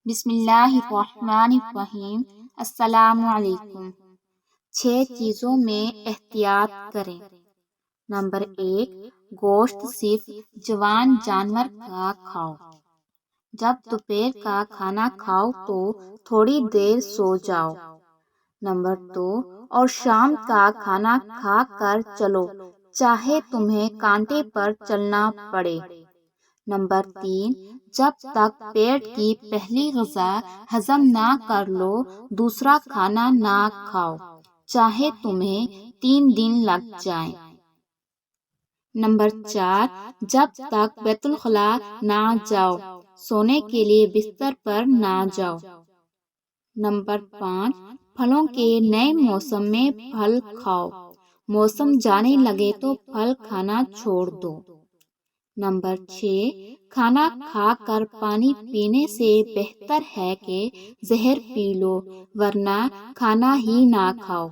بسم اللہ الرحمن الرحیم۔ السلام علیکم۔ 6 چیزوں میں احتیاط کریں۔ نمبر 1، گوشت صرف جوان جانور کا کھاؤ۔ جب دوپہر کا کھانا کھاؤ تو تھوڑی دیر سو جاؤ۔ نمبر 2، اور شام کا کھانا کھا کر چلو، چاہے تمہیں کانٹے پر چلنا پڑے۔ نمبر 3، جب تک پیٹ کی پہلی غذا ہضم نہ کر لو دوسرا کھانا نہ کھاؤ، چاہے تمہیں 3 دن لگ جائیں۔ نمبر 4، جب تک بیت الخلاء نہ جاؤ سونے کے لیے بستر پر نہ جاؤ۔ نمبر 5، پھلوں کے نئے موسم میں پھل کھاؤ، موسم جانے لگے تو پھل کھانا چھوڑ دو۔ نمبر 6، کھانا کھا کر پانی پینے سے بہتر ہے کہ زہر پی لو، ورنہ کھانا ہی نہ کھاؤ۔